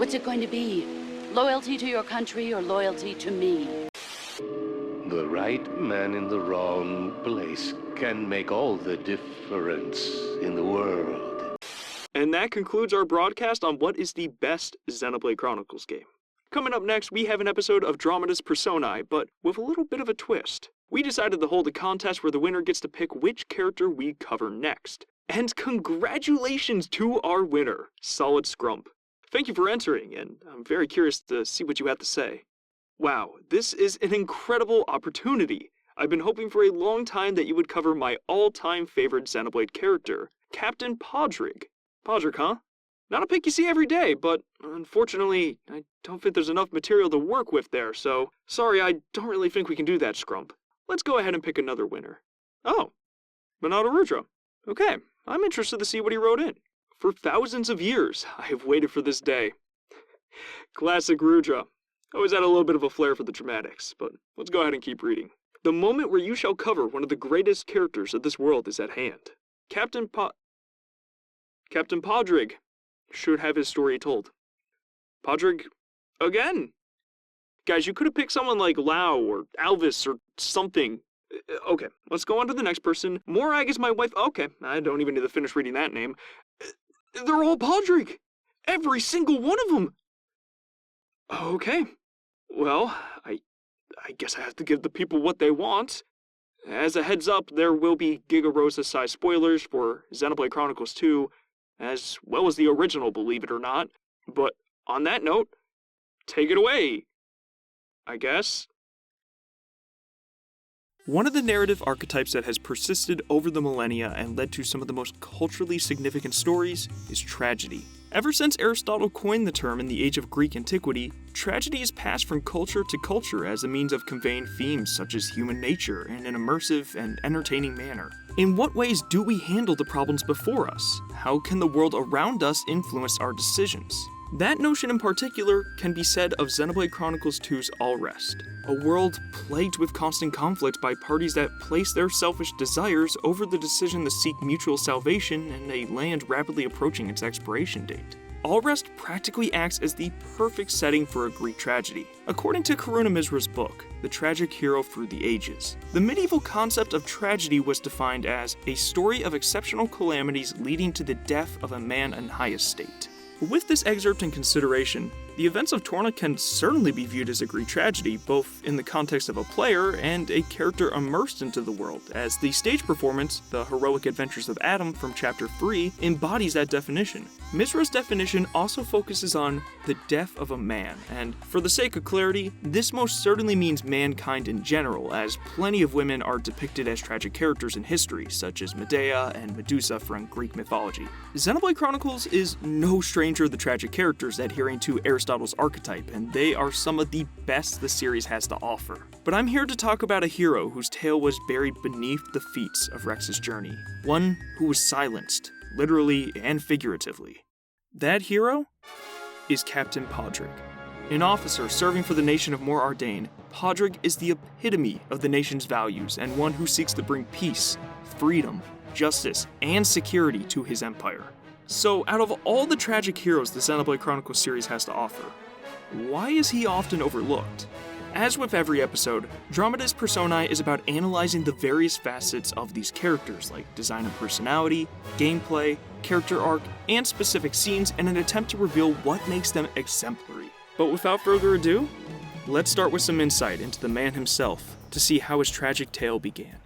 What's it going to be? Loyalty to your country or loyalty to me? The right man in the wrong place can make all the difference in the world. And that concludes our broadcast on what is the best Xenoblade Chronicles game. Coming up next, we have an episode of Dramatis Personae, but with a little bit of a twist. We decided to hold a contest where the winner gets to pick which character we cover next. And congratulations to our winner, Solid Scrump. Thank you for entering, and I'm very curious to see what you have to say. Wow, this is an incredible opportunity. I've been hoping for a long time that you would cover my all-time favorite Xenoblade character, Captain Padraig. Padraig, huh? Not a pick you see every day, but unfortunately, I don't think there's enough material to work with there, so sorry, I don't really think we can do that, Scrump. Let's go ahead and pick another winner. Oh, Minato Rudra. Okay, I'm interested to see what he wrote in. For thousands of years, I have waited for this day. Classic Rudra. Always had a little bit of a flair for the dramatics, but let's go ahead and keep reading. The moment where you shall cover one of the greatest characters of this world is at hand. Captain Padraig should have his story told. Padraig, again. Guys, you could have picked someone like Lau or Alvis or something. Okay, let's go on to the next person. Morag is my wife. Okay, I don't even need to finish reading that name. They're all Padraig. Every single one of them. Okay. Well, I guess I have to give the people what they want. As a heads up, there will be Giga Rosa-sized spoilers for Xenoblade Chronicles 2, as well as the original, believe it or not. But on that note, take it away, I guess. One of the narrative archetypes that has persisted over the millennia and led to some of the most culturally significant stories is tragedy. Ever since Aristotle coined the term in the age of Greek antiquity, tragedy has passed from culture to culture as a means of conveying themes such as human nature in an immersive and entertaining manner. In what ways do we handle the problems before us? How can the world around us influence our decisions? That notion in particular can be said of Xenoblade Chronicles 2's All Rest, a world plagued with constant conflict by parties that place their selfish desires over the decision to seek mutual salvation in a land rapidly approaching its expiration date. All Rest practically acts as the perfect setting for a Greek tragedy. According to Karuna Mizra's book, The Tragic Hero Through the Ages, the medieval concept of tragedy was defined as a story of exceptional calamities leading to the death of a man in high estate. With this excerpt in consideration, the events of Torna can certainly be viewed as a Greek tragedy, both in the context of a player and a character immersed into the world, as the stage performance, The Heroic Adventures of Adam from Chapter 3, embodies that definition. Mizra's definition also focuses on the death of a man, and for the sake of clarity, this most certainly means mankind in general, as plenty of women are depicted as tragic characters in history, such as Medea and Medusa from Greek mythology. Xenoblade Chronicles is no stranger to the tragic characters adhering to Aristotle's archetype, and they are some of the best the series has to offer. But I'm here to talk about a hero whose tale was buried beneath the feats of Rex's journey. One who was silenced, literally and figuratively. That hero is Captain Padraig. An officer serving for the nation of Mor Ardain, Padraig is the epitome of the nation's values and one who seeks to bring peace, freedom, justice, and security to his empire. So, out of all the tragic heroes the Xenoblade Chronicles series has to offer, why is he often overlooked? As with every episode, Dramatis Personae is about analyzing the various facets of these characters, like design and personality, gameplay, character arc, and specific scenes in an attempt to reveal what makes them exemplary. But without further ado, let's start with some insight into the man himself to see how his tragic tale began.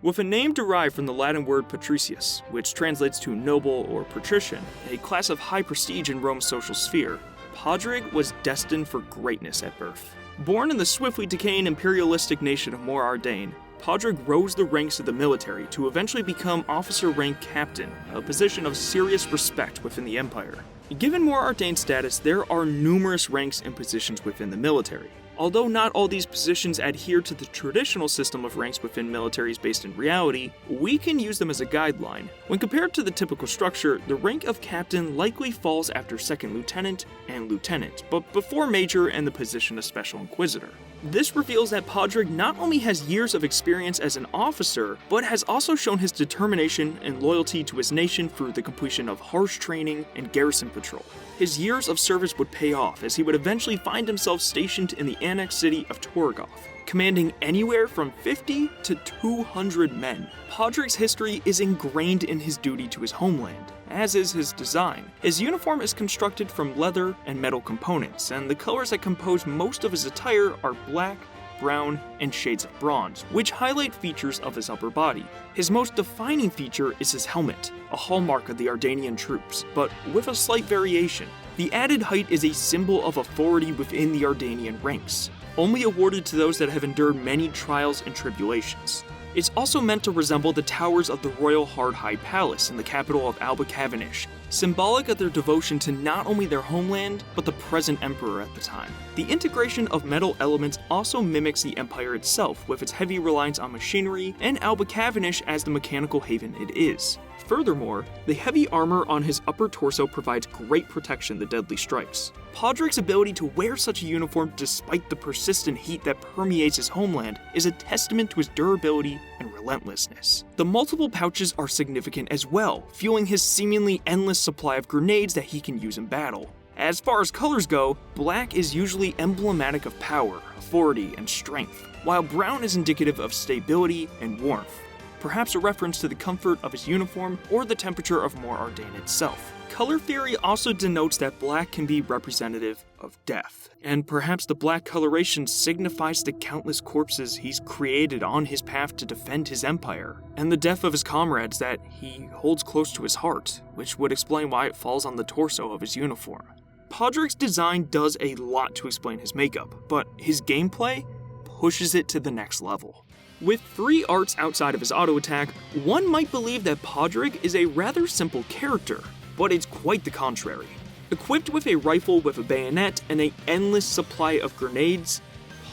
With a name derived from the Latin word patricius, which translates to noble or patrician, a class of high prestige in Rome's social sphere, Padraig was destined for greatness at birth. Born in the swiftly decaying imperialistic nation of Mor Ardain, Padraig rose the ranks of the military to eventually become officer-rank captain, a position of serious respect within the empire. Given Mor Ardain's status, there are numerous ranks and positions within the military. Although not all these positions adhere to the traditional system of ranks within militaries based in reality, we can use them as a guideline. When compared to the typical structure, the rank of captain likely falls after second lieutenant and lieutenant, but before major and the position of special inquisitor. This reveals that Padraig not only has years of experience as an officer, but has also shown his determination and loyalty to his nation through the completion of harsh training and garrison patrol. His years of service would pay off as he would eventually find himself stationed in the annexed city of Torgoth, commanding anywhere from 50 to 200 men. Padraig's history is ingrained in his duty to his homeland, as is his design. His uniform is constructed from leather and metal components, and the colors that compose most of his attire are black, brown, and shades of bronze, which highlight features of his upper body. His most defining feature is his helmet, a hallmark of the Ardainian troops, but with a slight variation. The added height is a symbol of authority within the Ardainian ranks, only awarded to those that have endured many trials and tribulations. It's also meant to resemble the towers of the Royal Hard High Palace in the capital of Albacavanish, symbolic of their devotion to not only their homeland, but the present emperor at the time. The integration of metal elements also mimics the empire itself, with its heavy reliance on machinery, and Albacavanish as the mechanical haven it is. Furthermore, the heavy armor on his upper torso provides great protection to deadly strikes. Padraig's ability to wear such a uniform despite the persistent heat that permeates his homeland is a testament to his durability and relentlessness. The multiple pouches are significant as well, fueling his seemingly endless supply of grenades that he can use in battle. As far as colors go, black is usually emblematic of power, authority, and strength, while brown is indicative of stability and warmth, perhaps a reference to the comfort of his uniform or the temperature of Mor Ardain itself. Color theory also denotes that black can be representative of death, and perhaps the black coloration signifies the countless corpses he's created on his path to defend his empire, and the death of his comrades that he holds close to his heart, which would explain why it falls on the torso of his uniform. Padraig's design does a lot to explain his makeup, but his gameplay pushes it to the next level. With 3 arts outside of his auto attack, one might believe that Padraig is a rather simple character, but it's quite the contrary. Equipped with a rifle with a bayonet and an endless supply of grenades,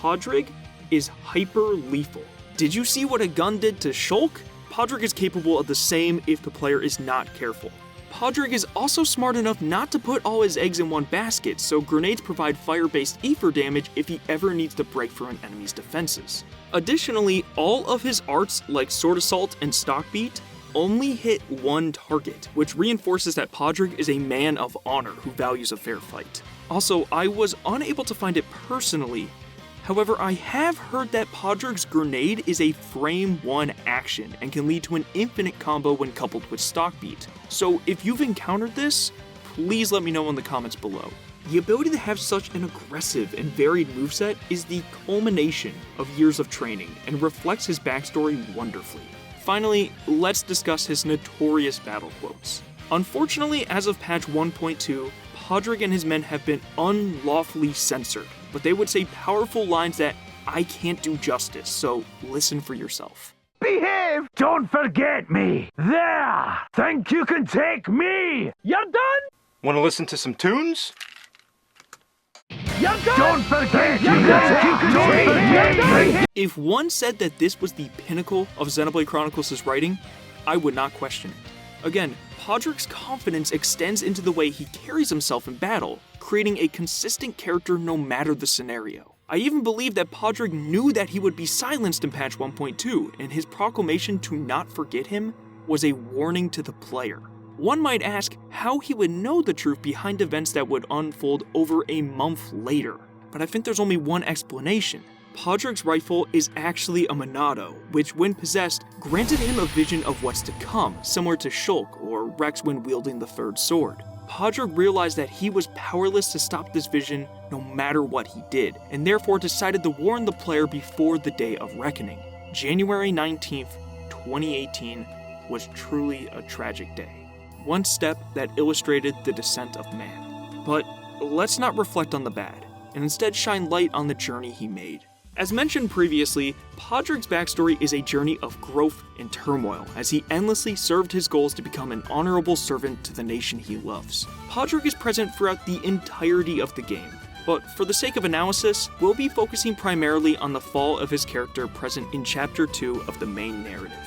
Padraig is hyper-lethal. Did you see what a gun did to Shulk? Padraig is capable of the same if the player is not careful. Padraig is also smart enough not to put all his eggs in one basket, so grenades provide fire-based ether damage if he ever needs to break through an enemy's defenses. Additionally, all of his arts, like Sword Assault and Stock Beat, only hit one target, which reinforces that Padraig is a man of honor who values a fair fight. Also, I was unable to find it personally. However, I have heard that Padraig's grenade is a frame 1 action and can lead to an infinite combo when coupled with Stock Beat. So if you've encountered this, please let me know in the comments below. The ability to have such an aggressive and varied moveset is the culmination of years of training and reflects his backstory wonderfully. Finally, let's discuss his notorious battle quotes. Unfortunately, as of patch 1.2, Padraig and his men have been unlawfully censored, but they would say powerful lines that I can't do justice, so listen for yourself. Behave! Don't forget me! There! Think you can take me! You're done? Want to listen to some tunes? You're done! Don't forget you can take me! If one said that this was the pinnacle of Xenoblade Chronicles' writing, I would not question it. Again, Padraig's confidence extends into the way he carries himself in battle, creating a consistent character no matter the scenario. I even believe that Padraig knew that he would be silenced in patch 1.2, and his proclamation to not forget him was a warning to the player. One might ask how he would know the truth behind events that would unfold over a month later, but I think there's only one explanation. Padraig's rifle is actually a Monado, which when possessed, granted him a vision of what's to come, similar to Shulk or Rex when wielding the third sword. Padraig realized that he was powerless to stop this vision no matter what he did, and therefore decided to warn the player before the day of reckoning. January 19th, 2018 was truly a tragic day. One step that illustrated the descent of man. But let's not reflect on the bad, and instead shine light on the journey he made. As mentioned previously, Padraig's backstory is a journey of growth and turmoil as he endlessly served his goals to become an honorable servant to the nation he loves. Padraig is present throughout the entirety of the game, but for the sake of analysis, we'll be focusing primarily on the fall of his character present in Chapter 2 of the main narrative.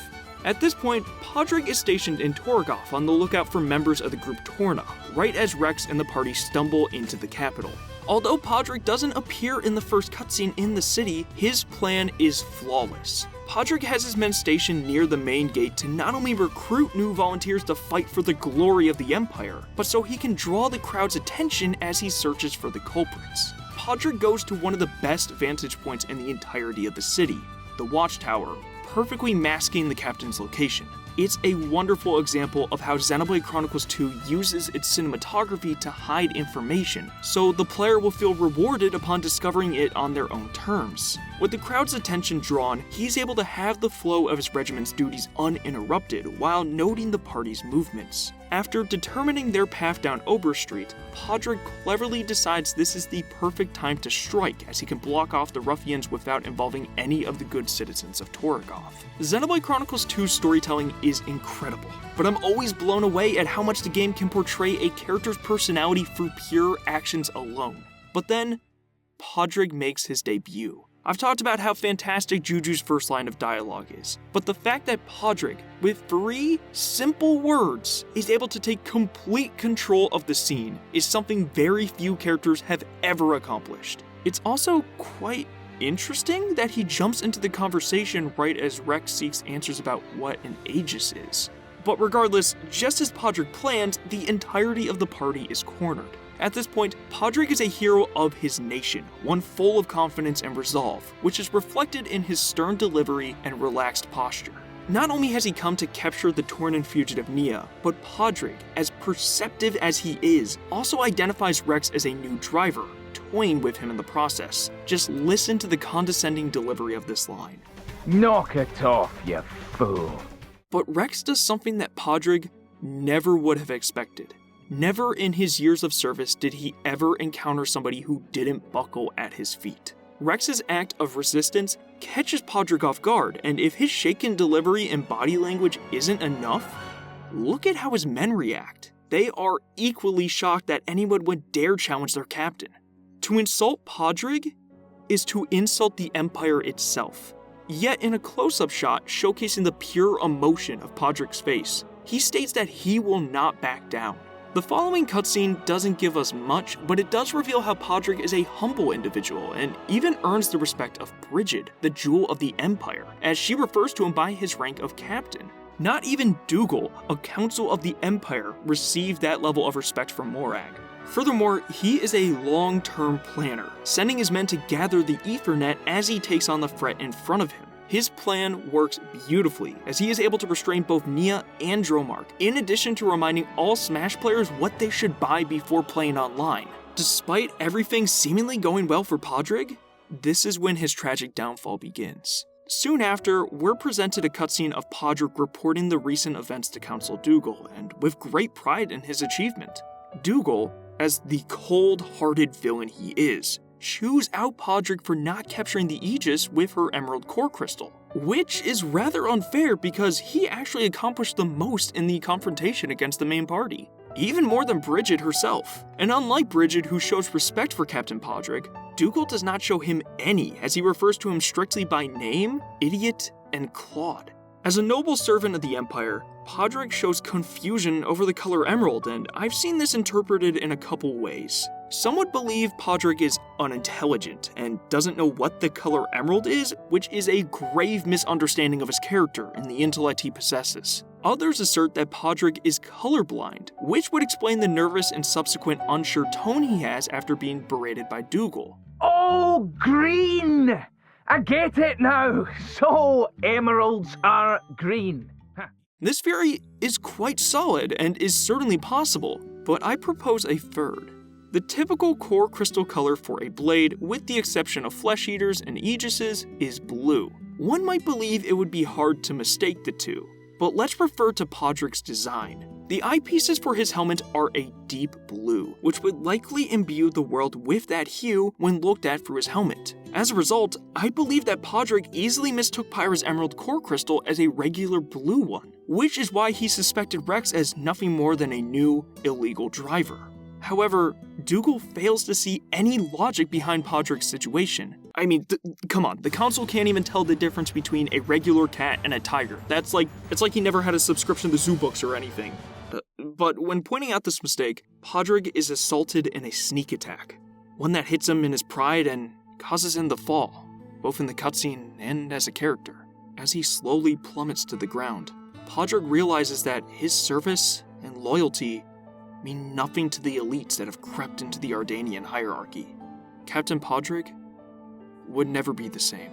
At this point, Padraig is stationed in Torgoth on the lookout for members of the group Torna, right as Rex and the party stumble into the capital. Although Padraig doesn't appear in the first cutscene in the city, his plan is flawless. Padraig has his men stationed near the main gate to not only recruit new volunteers to fight for the glory of the Empire, but so he can draw the crowd's attention as he searches for the culprits. Padraig goes to one of the best vantage points in the entirety of the city, the Watchtower, perfectly masking the captain's location. It's a wonderful example of how Xenoblade Chronicles 2 uses its cinematography to hide information, so the player will feel rewarded upon discovering it on their own terms. With the crowd's attention drawn, he's able to have the flow of his regiment's duties uninterrupted while noting the party's movements. After determining their path down Ober Street, Padraig cleverly decides this is the perfect time to strike, as he can block off the ruffians without involving any of the good citizens of Torgoth. Xenoblade Chronicles 2's storytelling is incredible, but I'm always blown away at how much the game can portray a character's personality through pure actions alone. But then, Padraig makes his debut. I've talked about how fantastic Juju's first line of dialogue is, but the fact that Padraig, with 3 simple words, is able to take complete control of the scene is something very few characters have ever accomplished. It's also quite interesting that he jumps into the conversation right as Rex seeks answers about what an Aegis is. But regardless, just as Padraig planned, the entirety of the party is cornered. At this point, Padraig is a hero of his nation, one full of confidence and resolve, which is reflected in his stern delivery and relaxed posture. Not only has he come to capture the torn and fugitive Nia, but Padraig, as perceptive as he is, also identifies Rex as a new driver, toying with him in the process. Just listen to the condescending delivery of this line. Knock it off, you fool. But Rex does something that Padraig never would have expected. Never in his years of service did he ever encounter somebody who didn't buckle at his feet. Rex's act of resistance catches Padraig off guard, and if his shaken delivery and body language isn't enough, look at how his men react. They are equally shocked that anyone would dare challenge their captain. To insult Padraig is to insult the Empire itself. Yet in a close-up shot showcasing the pure emotion of Padraig's face, he states that he will not back down. The following cutscene doesn't give us much, but it does reveal how Padraig is a humble individual and even earns the respect of Brigid, the jewel of the Empire, as she refers to him by his rank of captain. Not even Dougal, a council of the Empire, received that level of respect from Morag. Furthermore, he is a long-term planner, sending his men to gather the Ethernet as he takes on the threat in front of him. His plan works beautifully, as he is able to restrain both Nia and Dromark, in addition to reminding all Smash players what they should buy before playing online. Despite everything seemingly going well for Padraig, this is when his tragic downfall begins. Soon after, we're presented a cutscene of Padraig reporting the recent events to Council Dougal, and with great pride in his achievement. Dougal, as the cold-hearted villain he is, chews out Padraig for not capturing the Aegis with her Emerald Core Crystal, which is rather unfair because he actually accomplished the most in the confrontation against the main party, even more than Brigid herself. And unlike Brigid, who shows respect for Captain Padraig, Dougal does not show him any, as he refers to him strictly by name, idiot, and Claude. As a noble servant of the Empire, Padraig shows confusion over the color emerald, and I've seen this interpreted in a couple ways. Some would believe Padraig is unintelligent and doesn't know what the color emerald is, which is a grave misunderstanding of his character and the intellect he possesses. Others assert that Padraig is colorblind, which would explain the nervous and subsequent unsure tone he has after being berated by Dougal. Oh, green! I get it now. So, emeralds are green. This theory is quite solid and is certainly possible, but I propose a third. The typical core crystal color for a blade, with the exception of flesh eaters and aegises, is blue. One might believe it would be hard to mistake the two, but let's refer to Padraig's design. The eyepieces for his helmet are a deep blue, which would likely imbue the world with that hue when looked at through his helmet. As a result, I believe that Padraig easily mistook Pyra's Emerald Core Crystal as a regular blue one, which is why he suspected Rex as nothing more than a new, illegal driver. However, Dougal fails to see any logic behind Padraig's situation. I mean, come on, the council can't even tell the difference between a regular cat and a tiger. It's like he never had a subscription to zoo books or anything. But when pointing out this mistake, Padraig is assaulted in a sneak attack. one that hits him in his pride and causes him to fall, both in the cutscene and as a character. As he slowly plummets to the ground, Padraig realizes that his service and loyalty mean nothing to the elites that have crept into the Ardainian hierarchy. Captain Padraig would never be the same.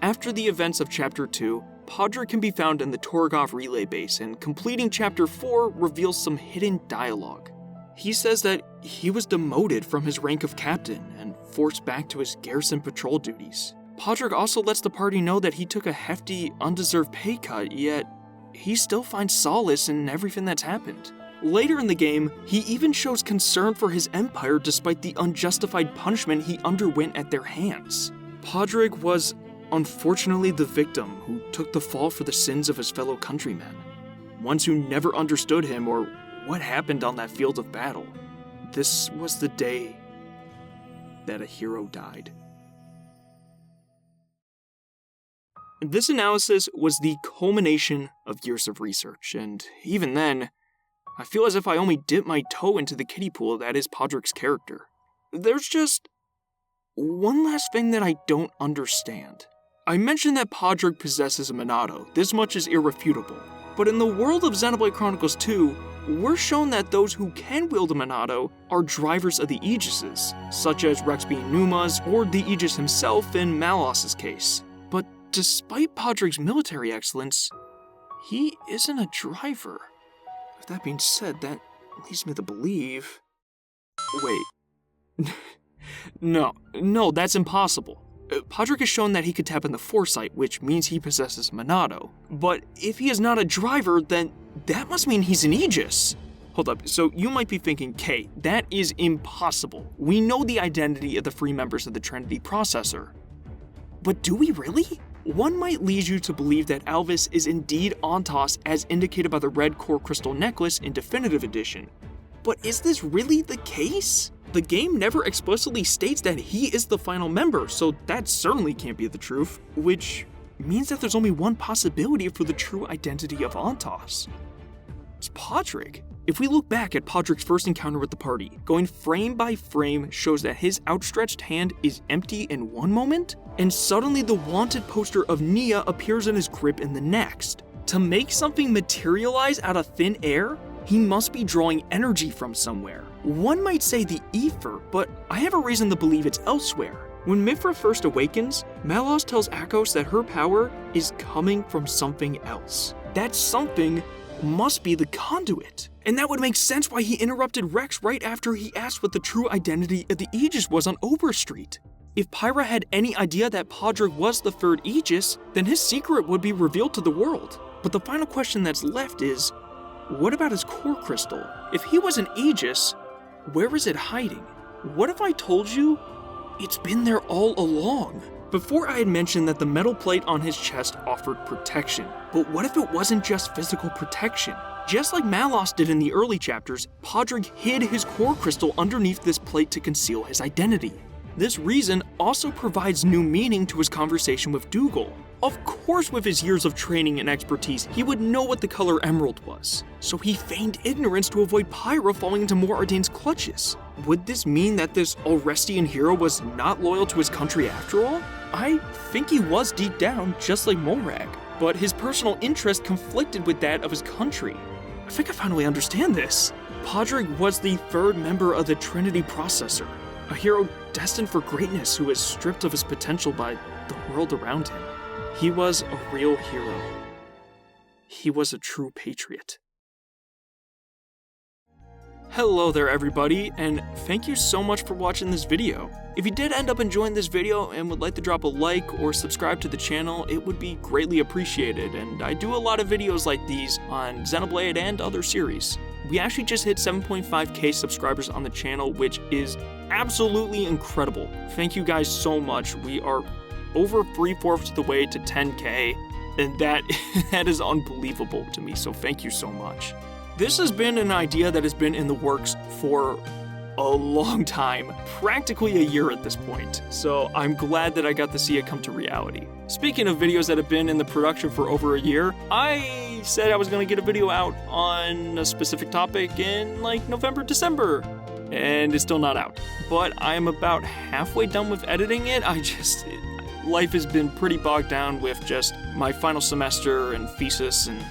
After the events of Chapter 2, Padraig can be found in the Torgov relay base, and completing Chapter 4 reveals some hidden dialogue. He says that he was demoted from his rank of captain and forced back to his garrison patrol duties. Padraig also lets the party know that he took a hefty, undeserved pay cut, yet he still finds solace in everything that's happened. Later in the game, he even shows concern for his empire despite the unjustified punishment he underwent at their hands. Padraig was unfortunately the victim who took the fall for the sins of his fellow countrymen, ones who never understood him or what happened on that field of battle. This was the day that a hero died. This analysis was the culmination of years of research, and even then, I feel as if I only dipped my toe into the kiddie pool that is Padraig's character. There's just one last thing that I don't understand. I mentioned that Padraig possesses a Monado, this much is irrefutable, but in the world of Xenoblade Chronicles 2, we're shown that those who can wield a Monado are drivers of the Aegises, such as Rex being Numa's or the Aegis himself in Malos's case. But despite Padraig's military excellence, he isn't a driver. With that being said, that leads me to believe... Wait. No, that's impossible. Padraig has shown that he could tap into Foresight, which means he possesses Monado. But if he is not a driver, then that must mean he's an Aegis. Hold up, so you might be thinking, Kay, that is impossible. We know the identity of the three members of the Trinity processor. But do we really? One might lead you to believe that Alvis is indeed Ontos as indicated by the red core crystal necklace in Definitive Edition. But is this really the case? The game never explicitly states that he is the final member, so that certainly can't be the truth, which means that there's only one possibility for the true identity of Ontos. It's Padraig. If we look back at Padraig's first encounter with the party, going frame by frame shows that his outstretched hand is empty in one moment, and suddenly the wanted poster of Nia appears in his grip in the next. To make something materialize out of thin air, he must be drawing energy from somewhere. One might say the ether, but I have a reason to believe it's elsewhere. When Mithra first awakens, Malos tells Akos that her power is coming from something else. That something must be the conduit. And that would make sense why he interrupted Rex right after he asked what the true identity of the Aegis was on Overstreet. If Pyra had any idea that Padraig was the third Aegis, then his secret would be revealed to the world. But the final question that's left is, what about his core crystal? If he was an Aegis, where is it hiding? What if I told you it's been there all along? Before I had mentioned that the metal plate on his chest offered protection, but what if it wasn't just physical protection? Just like Malos did in the early chapters, Padraig hid his core crystal underneath this plate to conceal his identity. This reason also provides new meaning to his conversation with Dougal. Of course, with his years of training and expertise, he would know what the color emerald was, so he feigned ignorance to avoid Pyra falling into Moradin's clutches. Would this mean that this Orestian hero was not loyal to his country after all? I think he was deep down, just like Morag, but his personal interest conflicted with that of his country. I think I finally understand this. Padraig was the third member of the Trinity processor, a hero destined for greatness who was stripped of his potential by the world around him. He was a real hero. He was a true patriot. Hello there everybody, and thank you so much for watching this video. If you did end up enjoying this video and would like to drop a like or subscribe to the channel, it would be greatly appreciated, and I do a lot of videos like these on Xenoblade and other series. We actually just hit 7.5k subscribers on the channel, which is absolutely incredible. Thank you guys so much. We are over 3/4 of the way to 10k, and that is unbelievable to me, so thank you so much. This has been an idea that has been in the works for a long time, practically a year at this point, so I'm glad that I got to see it come to reality. Speaking of videos that have been in the production for over a year, I said I was going to get a video out on a specific topic in like November, December, and it's still not out. but I'm about halfway done with editing it. Life has been pretty bogged down with just my final semester and thesis and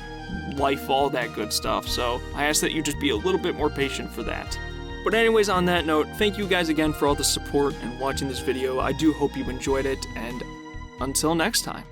life, all that good stuff, so I ask that you just be a little bit more patient for that. But anyways, on that note, thank you guys again for all the support and watching this video. I do hope you enjoyed it, and until next time.